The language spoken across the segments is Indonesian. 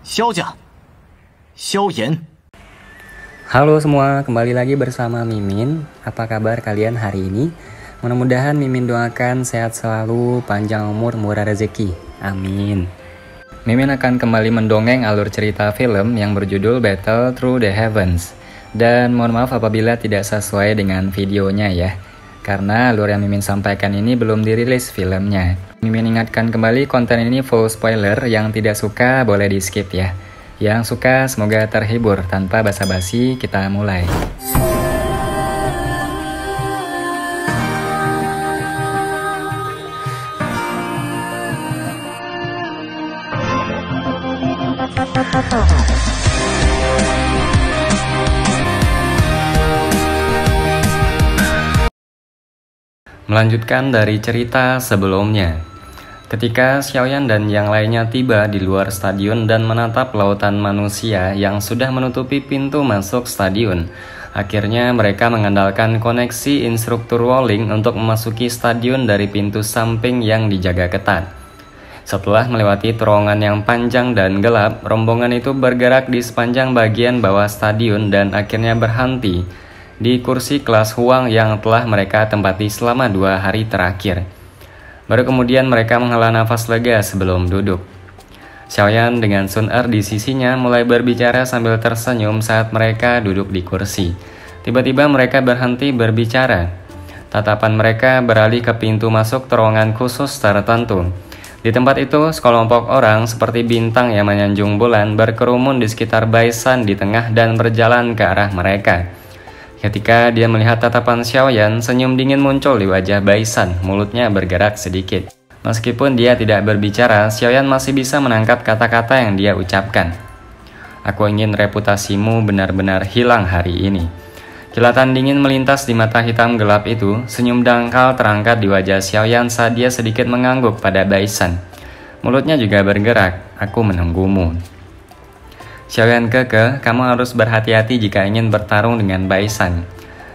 萧家，萧炎。 Halo semua, kembali lagi bersama Mimin. Apa kabar kalian hari ini? Mudah-mudahan Mimin doakan sehat selalu, panjang umur, murah rezeki. Amin. Mimin akan kembali mendongeng alur cerita film yang berjudul Battle Through the Heavens. Dan mohon maaf apabila tidak sesuai dengan videonya ya. Karena alur yang Mimin sampaikan ini belum dirilis filmnya. Mimin ingatkan kembali konten ini full spoiler, yang tidak suka boleh di skip ya. Yang suka semoga terhibur. Tanpa basa-basi kita mulai. Melanjutkan dari cerita sebelumnya. Ketika Xiaoyan dan yang lainnya tiba di luar stadion dan menatap lautan manusia yang sudah menutupi pintu masuk stadion, akhirnya mereka mengandalkan koneksi instruktur rolling untuk memasuki stadion dari pintu samping yang dijaga ketat. Setelah melewati terowongan yang panjang dan gelap, rombongan itu bergerak di sepanjang bagian bawah stadion dan akhirnya berhenti di kursi kelas Huang yang telah mereka tempati selama 2 hari terakhir. Baru kemudian mereka menghela nafas lega sebelum duduk. Xiaoyan dengan Sun Er di sisinya mulai berbicara sambil tersenyum saat mereka duduk di kursi. Tiba-tiba mereka berhenti berbicara. Tatapan mereka beralih ke pintu masuk terowongan khusus tertentu. Di tempat itu, sekelompok orang seperti bintang yang menyanjung bulan berkerumun di sekitar Baisan di tengah dan berjalan ke arah mereka. Ketika dia melihat tatapan Xiaoyan, senyum dingin muncul di wajah Baisan, mulutnya bergerak sedikit. Meskipun dia tidak berbicara, Xiaoyan masih bisa menangkap kata-kata yang dia ucapkan. Aku ingin reputasimu benar-benar hilang hari ini. Kilatan dingin melintas di mata hitam gelap itu, senyum dangkal terangkat di wajah Xiaoyan saat dia sedikit mengangguk pada Baisan. Mulutnya juga bergerak, aku menunggumu. Xiaoyan keke, kamu harus berhati-hati jika ingin bertarung dengan Baisan.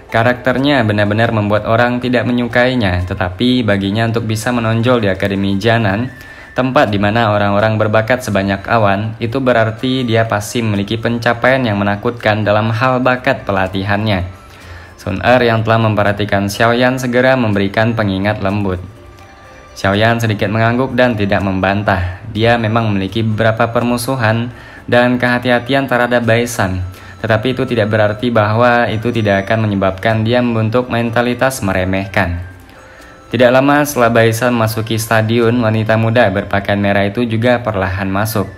Karakternya benar-benar membuat orang tidak menyukainya, tetapi baginya untuk bisa menonjol di Akademi Jianan, tempat di mana orang-orang berbakat sebanyak awan, itu berarti dia pasti memiliki pencapaian yang menakutkan dalam hal bakat pelatihannya. Sun Er yang telah memperhatikan Xiaoyan segera memberikan pengingat lembut. Xiaoyan sedikit mengangguk dan tidak membantah. Dia memang memiliki beberapa permusuhan dan kehati-hatian terhadap Baisan, tetapi itu tidak berarti bahwa itu tidak akan menyebabkan dia membentuk mentalitas meremehkan. Tidak lama setelah Baisan masuki stadion, wanita muda berpakaian merah itu juga perlahan masuk.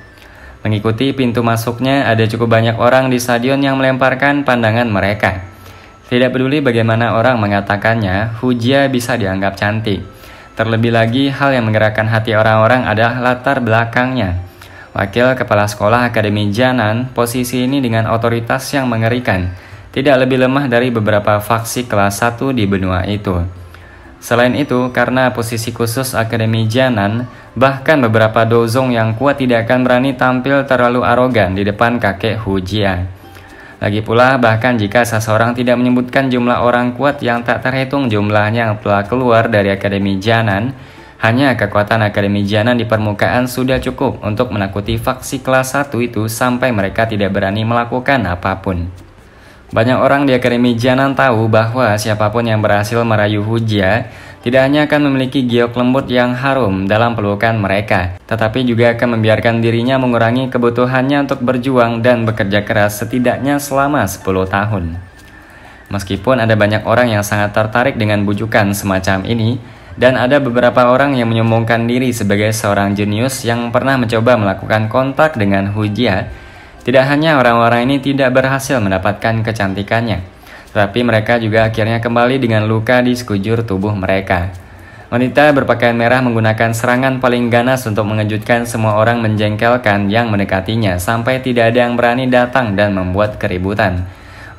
Mengikuti pintu masuknya, ada cukup banyak orang di stadion yang melemparkan pandangan mereka. Tidak peduli bagaimana orang mengatakannya, Hu Jia bisa dianggap cantik. Terlebih lagi, hal yang menggerakkan hati orang-orang adalah latar belakangnya. Wakil Kepala Sekolah Akademi Jianan, posisi ini dengan otoritas yang mengerikan, tidak lebih lemah dari beberapa faksi kelas 1 di benua itu. Selain itu, karena posisi khusus Akademi Jianan, bahkan beberapa dozong yang kuat tidak akan berani tampil terlalu arogan di depan kakek Hu Jia. Lagi pula, bahkan jika seseorang tidak menyebutkan jumlah orang kuat yang tak terhitung jumlahnya yang telah keluar dari Akademi Jianan, hanya kekuatan Akademi Jianan di permukaan sudah cukup untuk menakuti faksi kelas 1 itu sampai mereka tidak berani melakukan apapun. Banyak orang di Akademi Jianan tahu bahwa siapapun yang berhasil merayu Hu Jia tidak hanya akan memiliki giok lembut yang harum dalam pelukan mereka, tetapi juga akan membiarkan dirinya mengurangi kebutuhannya untuk berjuang dan bekerja keras setidaknya selama 10 tahun. Meskipun ada banyak orang yang sangat tertarik dengan bujukan semacam ini, dan ada beberapa orang yang menyombongkan diri sebagai seorang jenius yang pernah mencoba melakukan kontak dengan Hu Jia, tidak hanya orang-orang ini tidak berhasil mendapatkan kecantikannya, tetapi mereka juga akhirnya kembali dengan luka di sekujur tubuh mereka. Wanita berpakaian merah menggunakan serangan paling ganas untuk mengejutkan semua orang menjengkelkan yang mendekatinya sampai tidak ada yang berani datang dan membuat keributan.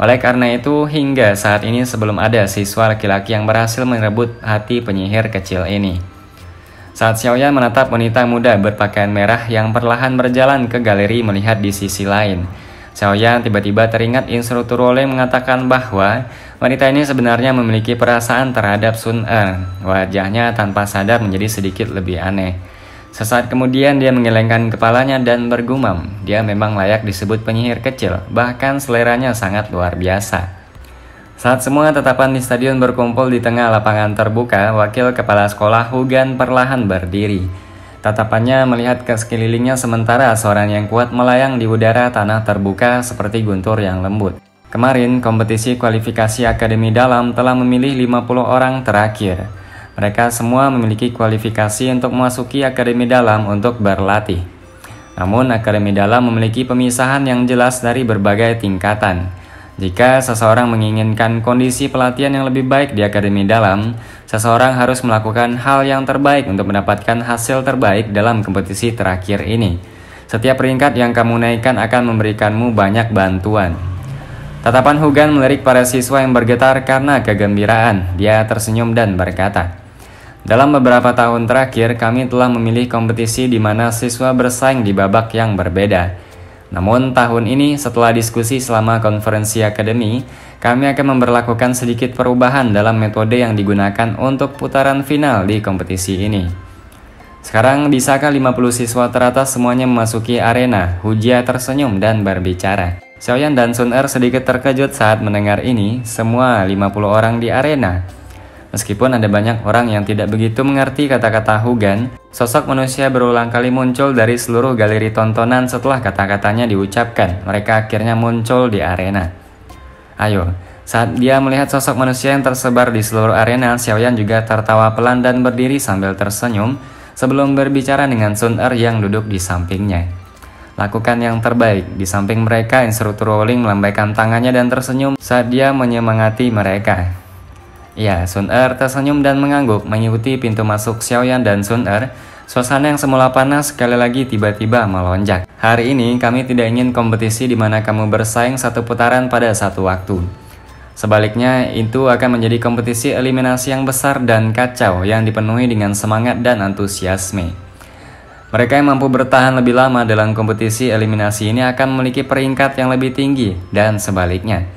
Oleh karena itu, hingga saat ini sebelum ada siswa laki-laki yang berhasil merebut hati penyihir kecil ini. Saat Xiaoyan menatap wanita muda berpakaian merah yang perlahan berjalan ke galeri melihat di sisi lain, Xiaoyan tiba-tiba teringat instruktur Role mengatakan bahwa wanita ini sebenarnya memiliki perasaan terhadap Sun Er. Wajahnya tanpa sadar menjadi sedikit lebih aneh. Sesaat kemudian dia menggelengkan kepalanya dan bergumam. Dia memang layak disebut penyihir kecil, bahkan seleranya sangat luar biasa. Saat semua tatapan di stadion berkumpul di tengah lapangan terbuka, wakil kepala sekolah Hugan perlahan berdiri. Tatapannya melihat ke sekelilingnya sementara suaranya yang kuat melayang di udara tanah terbuka seperti guntur yang lembut. Kemarin, kompetisi kualifikasi Akademi Dalam telah memilih 50 orang terakhir. Mereka semua memiliki kualifikasi untuk memasuki Akademi Dalam untuk berlatih. Namun, Akademi Dalam memiliki pemisahan yang jelas dari berbagai tingkatan. Jika seseorang menginginkan kondisi pelatihan yang lebih baik di Akademi Dalam, seseorang harus melakukan hal yang terbaik untuk mendapatkan hasil terbaik dalam kompetisi terakhir ini. Setiap peringkat yang kamu naikkan akan memberikanmu banyak bantuan. Tatapan Hugan melirik para siswa yang bergetar karena kegembiraan. Dia tersenyum dan berkata, "Dalam beberapa tahun terakhir, kami telah memilih kompetisi di mana siswa bersaing di babak yang berbeda. Namun tahun ini, setelah diskusi selama konferensi akademi, kami akan memberlakukan sedikit perubahan dalam metode yang digunakan untuk putaran final di kompetisi ini. Sekarang, bisakah 50 siswa teratas semuanya memasuki arena?" Hujia tersenyum dan berbicara. Xiaoyan dan Sun Er sedikit terkejut saat mendengar ini, semua 50 orang di arena. Meskipun ada banyak orang yang tidak begitu mengerti kata-kata Hugan, sosok manusia berulang kali muncul dari seluruh galeri tontonan setelah kata-katanya diucapkan. Mereka akhirnya muncul di arena. Ayo, saat dia melihat sosok manusia yang tersebar di seluruh arena, Xiaoyan juga tertawa pelan dan berdiri sambil tersenyum sebelum berbicara dengan Sun Er yang duduk di sampingnya. Lakukan yang terbaik. Di samping mereka, instruktur Rowling melambaikan tangannya dan tersenyum saat dia menyemangati mereka. Ya, Sun Er tersenyum dan mengangguk mengikuti pintu masuk Xiaoyan dan Sun Er. Suasana yang semula panas sekali lagi tiba-tiba melonjak. Hari ini kami tidak ingin kompetisi di mana kamu bersaing satu putaran pada satu waktu. Sebaliknya, itu akan menjadi kompetisi eliminasi yang besar dan kacau yang dipenuhi dengan semangat dan antusiasme. Mereka yang mampu bertahan lebih lama dalam kompetisi eliminasi ini akan memiliki peringkat yang lebih tinggi, dan sebaliknya.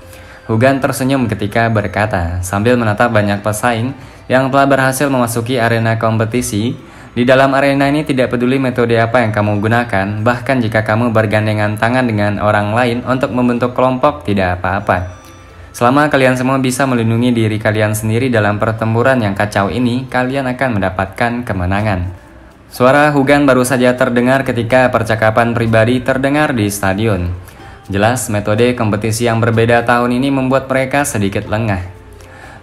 Hugan tersenyum ketika berkata, sambil menatap banyak pesaing yang telah berhasil memasuki arena kompetisi. Di dalam arena ini tidak peduli metode apa yang kamu gunakan, bahkan jika kamu bergandengan tangan dengan orang lain untuk membentuk kelompok, tidak apa-apa. Selama kalian semua bisa melindungi diri kalian sendiri dalam pertempuran yang kacau ini, kalian akan mendapatkan kemenangan. Suara Hugan baru saja terdengar ketika percakapan pribadi terdengar di stadion. Jelas, metode kompetisi yang berbeda tahun ini membuat mereka sedikit lengah.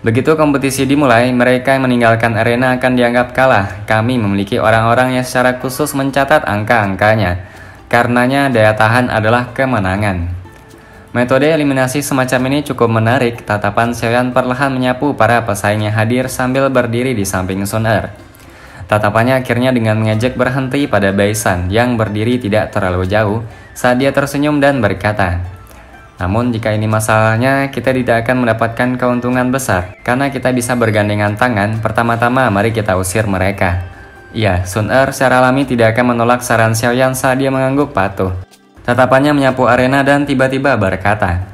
Begitu kompetisi dimulai, mereka yang meninggalkan arena akan dianggap kalah. Kami memiliki orang-orang yang secara khusus mencatat angka-angkanya. Karenanya, daya tahan adalah kemenangan. Metode eliminasi semacam ini cukup menarik. Tatapan Xiaoyan perlahan menyapu para pesaingnya hadir sambil berdiri di samping Sun Er. Tatapannya akhirnya dengan mengejek berhenti pada Baisan yang berdiri tidak terlalu jauh saat dia tersenyum dan berkata, "Namun jika ini masalahnya, kita tidak akan mendapatkan keuntungan besar karena kita bisa bergandengan tangan. Pertama-tama mari kita usir mereka." Ya, Sun Er secara alami tidak akan menolak saran Xiaoyan saat dia mengangguk patuh. Tatapannya menyapu arena dan tiba-tiba berkata,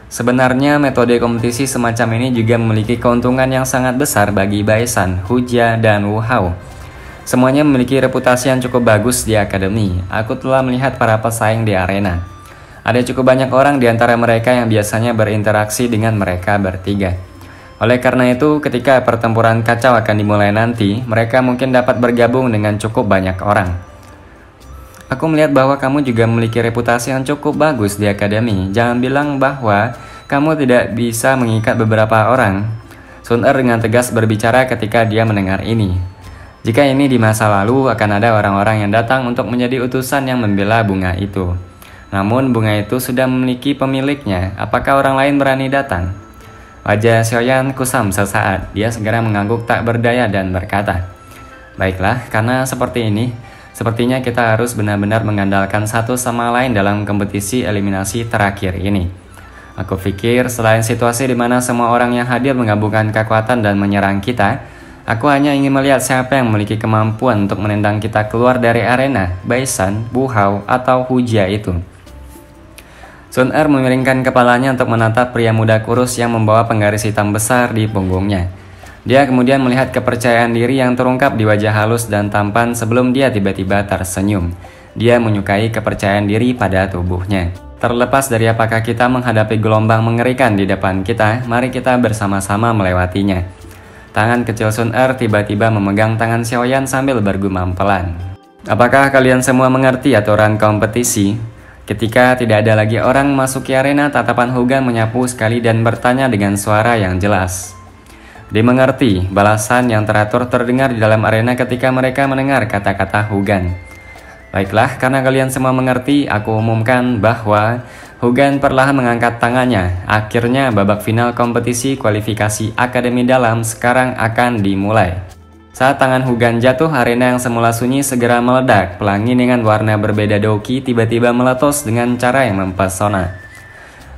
"Sebenarnya metode kompetisi semacam ini juga memiliki keuntungan yang sangat besar bagi Baisan, Hujia, dan Wu Hao. Semuanya memiliki reputasi yang cukup bagus di akademi. Aku telah melihat para pesaing di arena. Ada cukup banyak orang di antara mereka yang biasanya berinteraksi dengan mereka bertiga. Oleh karena itu, ketika pertempuran kacau akan dimulai nanti, mereka mungkin dapat bergabung dengan cukup banyak orang. Aku melihat bahwa kamu juga memiliki reputasi yang cukup bagus di akademi. Jangan bilang bahwa kamu tidak bisa mengikat beberapa orang." Sun Er dengan tegas berbicara ketika dia mendengar ini. Jika ini di masa lalu, akan ada orang-orang yang datang untuk menjadi utusan yang membela bunga itu. Namun bunga itu sudah memiliki pemiliknya. Apakah orang lain berani datang? Wajah Xiaoyan kusam sesaat. Dia segera mengangguk tak berdaya dan berkata, "Baiklah, karena seperti ini, sepertinya kita harus benar-benar mengandalkan satu sama lain dalam kompetisi eliminasi terakhir ini. Aku pikir selain situasi di mana semua orang yang hadir menggabungkan kekuatan dan menyerang kita, aku hanya ingin melihat siapa yang memiliki kemampuan untuk menendang kita keluar dari arena, Baisan, Wu Hao, atau Hujia itu." Sun Er memiringkan kepalanya untuk menatap pria muda kurus yang membawa penggaris hitam besar di punggungnya. Dia kemudian melihat kepercayaan diri yang terungkap di wajah halus dan tampan sebelum dia tiba-tiba tersenyum. Dia menyukai kepercayaan diri pada tubuhnya. Terlepas dari apakah kita menghadapi gelombang mengerikan di depan kita, mari kita bersama-sama melewatinya. Tangan kecil Sun Er tiba-tiba memegang tangan Xiaoyan sambil bergumam pelan. Apakah kalian semua mengerti aturan kompetisi? Ketika tidak ada lagi orang memasuki arena, tatapan Hu Gan menyapu sekali dan bertanya dengan suara yang jelas. Dimengerti, balasan yang teratur terdengar di dalam arena ketika mereka mendengar kata-kata Hu Gan. Baiklah, karena kalian semua mengerti, aku umumkan bahwa Hu Gan perlahan mengangkat tangannya. Akhirnya babak final kompetisi kualifikasi Akademi Dalam sekarang akan dimulai. Saat tangan Hu Gan jatuh, arena yang semula sunyi segera meledak. Pelangi dengan warna berbeda Douki tiba-tiba meletus dengan cara yang mempesona.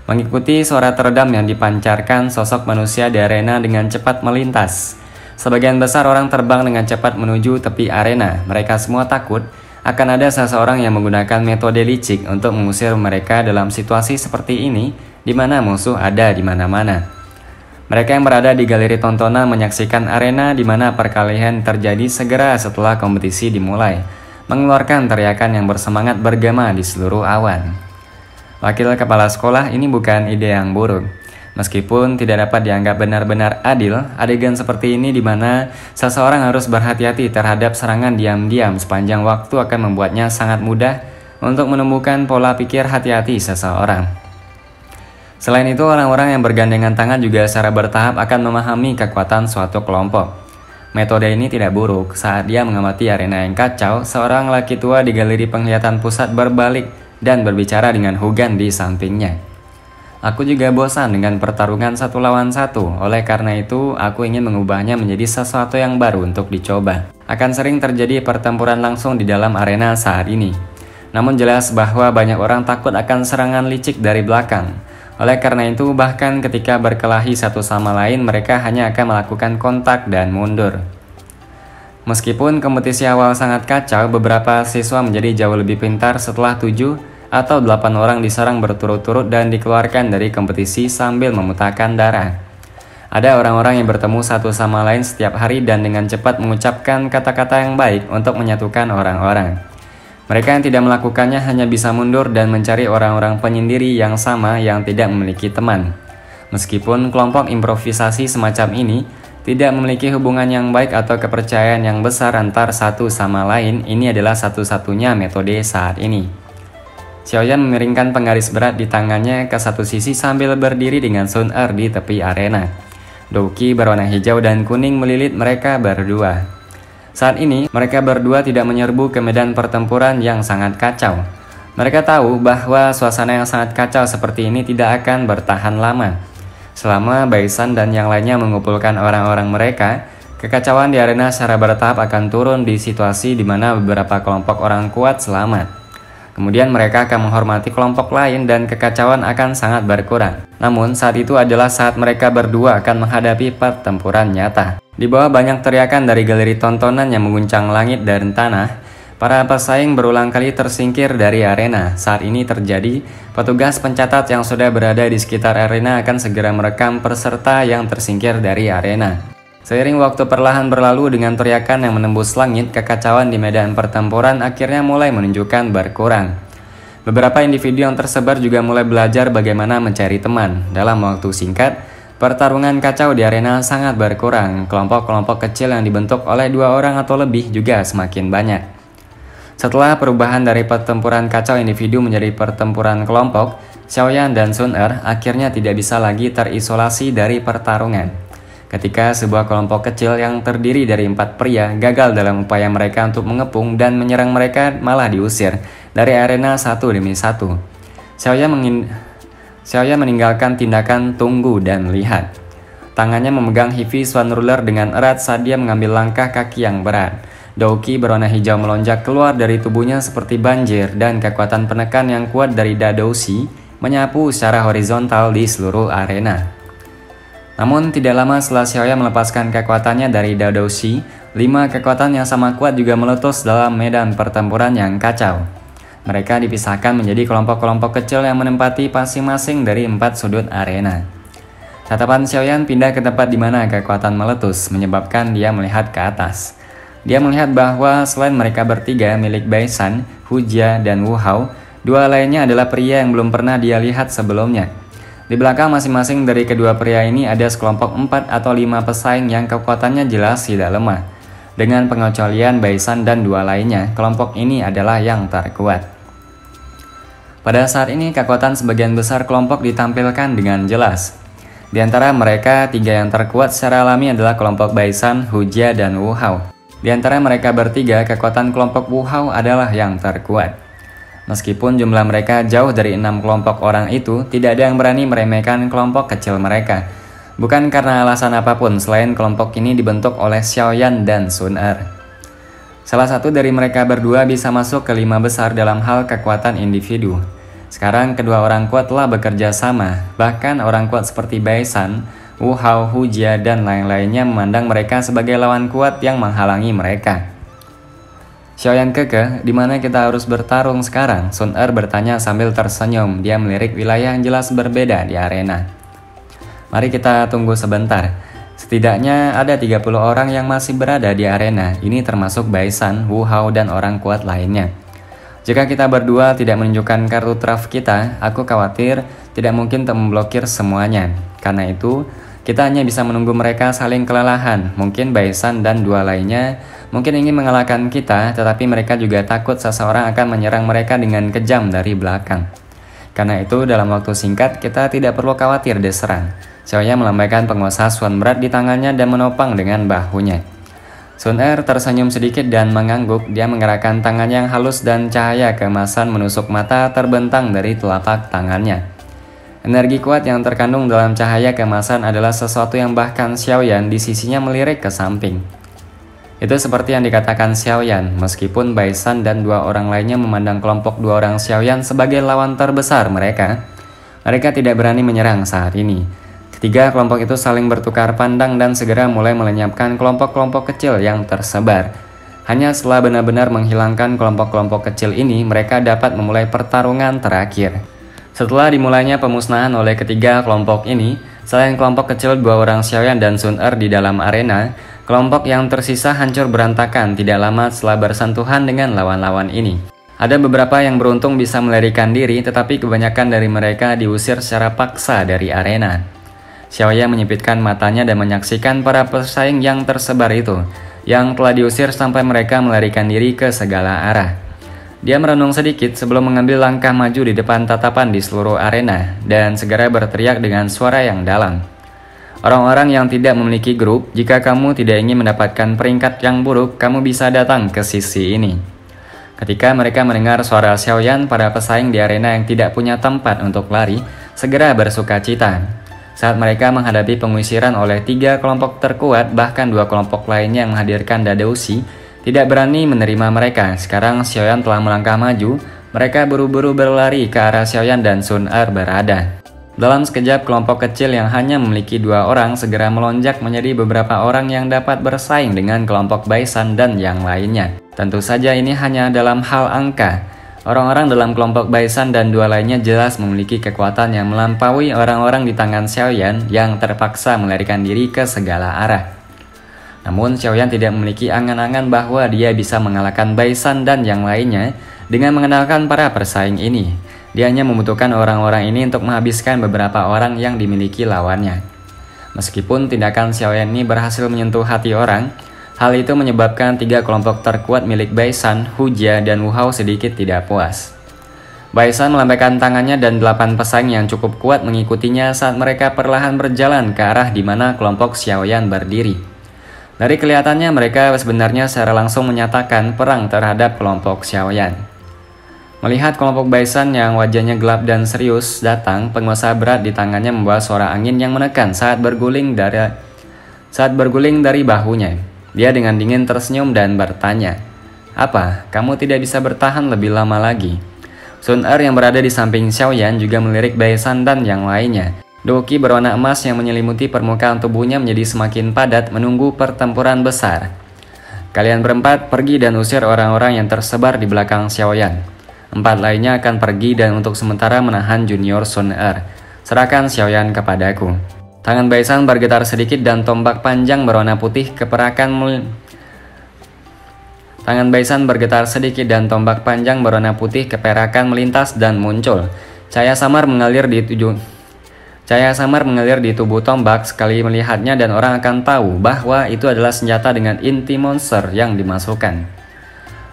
Mengikuti suara teredam yang dipancarkan, sosok manusia di arena dengan cepat melintas. Sebagian besar orang terbang dengan cepat menuju tepi arena. Mereka semua takut akan ada seseorang yang menggunakan metode licik untuk mengusir mereka dalam situasi seperti ini, di mana musuh ada di mana-mana. Mereka yang berada di galeri tontonan menyaksikan arena di mana perkelahian terjadi segera setelah kompetisi dimulai, mengeluarkan teriakan yang bersemangat bergema di seluruh awan. Wakil kepala sekolah, ini bukan ide yang buruk. Meskipun tidak dapat dianggap benar-benar adil, adegan seperti ini di mana seseorang harus berhati-hati terhadap serangan diam-diam sepanjang waktu akan membuatnya sangat mudah untuk menemukan pola pikir hati-hati seseorang. Selain itu, orang-orang yang bergandengan tangan juga secara bertahap akan memahami kekuatan suatu kelompok. Metode ini tidak buruk. Saat dia mengamati arena yang kacau, seorang laki tua di galeri penglihatan pusat berbalik dan berbicara dengan Hu Gan di sampingnya. Aku juga bosan dengan pertarungan 1 lawan 1. Oleh karena itu, aku ingin mengubahnya menjadi sesuatu yang baru untuk dicoba. Akan sering terjadi pertempuran langsung di dalam arena saat ini. Namun jelas bahwa banyak orang takut akan serangan licik dari belakang. Oleh karena itu, bahkan ketika berkelahi satu sama lain, mereka hanya akan melakukan kontak dan mundur. Meskipun kompetisi awal sangat kacau, beberapa siswa menjadi jauh lebih pintar setelah 7 atau 8 orang diserang berturut-turut dan dikeluarkan dari kompetisi sambil memuntahkan darah. Ada orang-orang yang bertemu satu sama lain setiap hari dan dengan cepat mengucapkan kata-kata yang baik untuk menyatukan orang-orang. Mereka yang tidak melakukannya hanya bisa mundur dan mencari orang-orang penyendiri yang sama yang tidak memiliki teman. Meskipun kelompok improvisasi semacam ini tidak memiliki hubungan yang baik atau kepercayaan yang besar antar satu sama lain, ini adalah satu-satunya metode saat ini. Xiaoyan memiringkan penggaris berat di tangannya ke satu sisi sambil berdiri dengan Sun Er di tepi arena. Douki berwarna hijau dan kuning melilit mereka berdua. Saat ini, mereka berdua tidak menyerbu ke medan pertempuran yang sangat kacau. Mereka tahu bahwa suasana yang sangat kacau seperti ini tidak akan bertahan lama. Selama Baisan dan yang lainnya mengumpulkan orang-orang mereka, kekacauan di arena secara bertahap akan turun di situasi di mana beberapa kelompok orang kuat selamat. Kemudian mereka akan menghormati kelompok lain dan kekacauan akan sangat berkurang. Namun saat itu adalah saat mereka berdua akan menghadapi pertempuran nyata. Di bawah banyak teriakan dari galeri tontonan yang mengguncang langit dan tanah, para pesaing berulang kali tersingkir dari arena. Saat ini terjadi, petugas pencatat yang sudah berada di sekitar arena akan segera merekam peserta yang tersingkir dari arena. Seiring waktu perlahan berlalu dengan teriakan yang menembus langit, kekacauan di medan pertempuran akhirnya mulai menunjukkan berkurang. Beberapa individu yang tersebar juga mulai belajar bagaimana mencari teman. Dalam waktu singkat, pertarungan kacau di arena sangat berkurang. Kelompok-kelompok kecil yang dibentuk oleh 2 orang atau lebih juga semakin banyak. Setelah perubahan dari pertempuran kacau individu menjadi pertempuran kelompok, Xiaoyan dan Sun Er akhirnya tidak bisa lagi terisolasi dari pertarungan. Ketika sebuah kelompok kecil yang terdiri dari 4 pria gagal dalam upaya mereka untuk mengepung dan menyerang mereka malah diusir dari arena satu demi satu. Xiaoyan meninggalkan tindakan tunggu dan lihat. Tangannya memegang Heavy Swan Ruler dengan erat saat dia mengambil langkah kaki yang berat. Douki berwarna hijau melonjak keluar dari tubuhnya seperti banjir dan kekuatan penekan yang kuat dari Dadoushi menyapu secara horizontal di seluruh arena. Namun tidak lama setelah Xiaoyan melepaskan kekuatannya dari Dadoushi, 5 kekuatan yang sama kuat juga meletus dalam medan pertempuran yang kacau. Mereka dipisahkan menjadi kelompok-kelompok kecil yang menempati masing-masing dari 4 sudut arena. Tatapan Xiaoyan pindah ke tempat di mana kekuatan meletus, menyebabkan dia melihat ke atas. Dia melihat bahwa selain mereka bertiga milik Baisan, Hu Jia, dan Wu Hao, dua lainnya adalah pria yang belum pernah dia lihat sebelumnya. Di belakang masing-masing dari kedua pria ini ada sekelompok 4 atau 5 pesaing yang kekuatannya jelas tidak lemah. Dengan pengecualian Baisan dan dua lainnya, kelompok ini adalah yang terkuat. Pada saat ini, kekuatan sebagian besar kelompok ditampilkan dengan jelas. Di antara mereka, 3 yang terkuat secara alami adalah kelompok Baisan, Hu Jia, dan Wu Hao. Di antara mereka bertiga, kekuatan kelompok Wu Hao adalah yang terkuat. Meskipun jumlah mereka jauh dari 6 kelompok orang itu, tidak ada yang berani meremehkan kelompok kecil mereka. Bukan karena alasan apapun selain kelompok ini dibentuk oleh Xiaoyan dan Sun Er. Salah satu dari mereka berdua bisa masuk ke 5 besar dalam hal kekuatan individu. Sekarang kedua orang kuat telah bekerja sama, bahkan orang kuat seperti Baisan, Wu Hao, Hu Jia, dan lain-lainnya memandang mereka sebagai lawan kuat yang menghalangi mereka. Xiaoyan kekeh, di mana kita harus bertarung sekarang? Sun Er bertanya sambil tersenyum. Dia melirik wilayah yang jelas berbeda di arena. Mari kita tunggu sebentar. Setidaknya ada 30 orang yang masih berada di arena. Ini termasuk Baisan, Wu Hao, dan orang kuat lainnya. Jika kita berdua tidak menunjukkan kartu truf kita, aku khawatir tidak mungkin untuk memblokir semuanya. Karena itu, kita hanya bisa menunggu mereka saling kelelahan. Mungkin Baisan dan dua lainnya mungkin ingin mengalahkan kita, tetapi mereka juga takut seseorang akan menyerang mereka dengan kejam dari belakang. Karena itu, dalam waktu singkat, kita tidak perlu khawatir diserang. Xiaoyan melambaikan penguasa Suan berat di tangannya dan menopang dengan bahunya. Sun Er tersenyum sedikit dan mengangguk. Dia menggerakkan tangan yang halus dan cahaya keemasan menusuk mata terbentang dari telapak tangannya. Energi kuat yang terkandung dalam cahaya keemasan adalah sesuatu yang bahkan Xiaoyan di sisinya melirik ke samping. Itu seperti yang dikatakan Xiaoyan, meskipun Baisan dan dua orang lainnya memandang kelompok dua orang Xiaoyan sebagai lawan terbesar mereka tidak berani menyerang saat ini. Ketiga kelompok itu saling bertukar pandang dan segera mulai melenyapkan kelompok-kelompok kecil yang tersebar. Hanya setelah benar-benar menghilangkan kelompok-kelompok kecil ini, mereka dapat memulai pertarungan terakhir. Setelah dimulainya pemusnahan oleh ketiga kelompok ini, selain kelompok kecil dua orang Xiaoyan dan Sun Er di dalam arena, kelompok yang tersisa hancur berantakan tidak lama setelah bersentuhan dengan lawan-lawan ini. Ada beberapa yang beruntung bisa melarikan diri, tetapi kebanyakan dari mereka diusir secara paksa dari arena. Xiaoyan menyipitkan matanya dan menyaksikan para pesaing yang tersebar itu, yang telah diusir sampai mereka melarikan diri ke segala arah. Dia merenung sedikit sebelum mengambil langkah maju di depan tatapan di seluruh arena, dan segera berteriak dengan suara yang dalam. Orang-orang yang tidak memiliki grup, jika kamu tidak ingin mendapatkan peringkat yang buruk, kamu bisa datang ke sisi ini. Ketika mereka mendengar suara Xiaoyan, para pesaing di arena yang tidak punya tempat untuk lari, segera bersuka cita. Saat mereka menghadapi pengusiran oleh 3 kelompok terkuat, bahkan 2 kelompok lainnya yang menghadirkan Dadausi, tidak berani menerima mereka. Sekarang Xiaoyan telah melangkah maju, mereka buru-buru berlari ke arah Xiaoyan dan Sun Er berada. Dalam sekejap, kelompok kecil yang hanya memiliki 2 orang segera melonjak menjadi beberapa orang yang dapat bersaing dengan kelompok Baisan dan yang lainnya. Tentu saja ini hanya dalam hal angka. Orang-orang dalam kelompok Baisan dan dua lainnya jelas memiliki kekuatan yang melampaui orang-orang di tangan Xiaoyan yang terpaksa melarikan diri ke segala arah. Namun Xiaoyan tidak memiliki angan-angan bahwa dia bisa mengalahkan Baisan dan yang lainnya dengan mengenalkan para persaing ini. Dia hanya membutuhkan orang-orang ini untuk menghabiskan beberapa orang yang dimiliki lawannya. Meskipun tindakan Xiaoyan ini berhasil menyentuh hati orang, hal itu menyebabkan 3 kelompok terkuat milik Baisan, Hu Jia, dan Wu Hao sedikit tidak puas. Baisan melambaikan tangannya dan 8 pesaing yang cukup kuat mengikutinya saat mereka perlahan berjalan ke arah di mana kelompok Xiaoyan berdiri. Dari kelihatannya mereka sebenarnya secara langsung menyatakan perang terhadap kelompok Xiaoyan. Melihat kelompok Baisan yang wajahnya gelap dan serius datang, penguasa berat di tangannya membawa suara angin yang menekan saat berguling dari bahunya. Dia dengan dingin tersenyum dan bertanya, "Apa, kamu tidak bisa bertahan lebih lama lagi?" Sun Er yang berada di samping Xiaoyan juga melirik Baisan dan yang lainnya. Doki berwarna emas yang menyelimuti permukaan tubuhnya menjadi semakin padat menunggu pertempuran besar. "Kalian berempat pergi dan usir orang-orang yang tersebar di belakang Xiaoyan. 4 lainnya akan pergi dan untuk sementara menahan junior Sun Er. Serahkan Xiaoyan kepadaku." Tangan Baisan bergetar sedikit dan tombak panjang berwarna putih keperangan melintas dan muncul. Cahaya samar mengalir di tubuh tombak. Sekali melihatnya dan orang akan tahu bahwa itu adalah senjata dengan inti monster yang dimasukkan.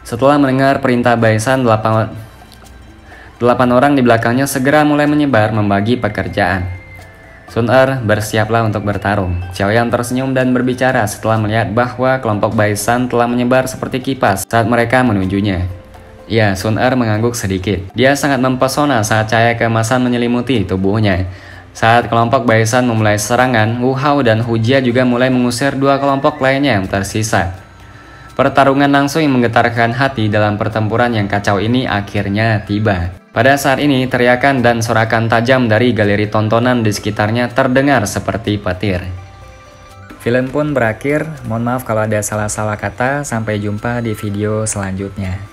Setelah mendengar perintah Baisan, 8 orang di belakangnya segera mulai menyebar membagi pekerjaan. Sun Er, bersiaplah untuk bertarung. Xiaoyan tersenyum dan berbicara setelah melihat bahwa kelompok Baisan telah menyebar seperti kipas saat mereka menujunya. Ya, Sun Er mengangguk sedikit. Dia sangat mempesona saat cahaya keemasan menyelimuti tubuhnya. Saat kelompok Baisan memulai serangan, Wu Hao dan Hu Jia juga mulai mengusir 2 kelompok lainnya yang tersisa. Pertarungan langsung yang menggetarkan hati dalam pertempuran yang kacau ini akhirnya tiba. Pada saat ini, teriakan dan sorakan tajam dari galeri tontonan di sekitarnya terdengar seperti petir. Film pun berakhir, mohon maaf kalau ada salah-salah kata, sampai jumpa di video selanjutnya.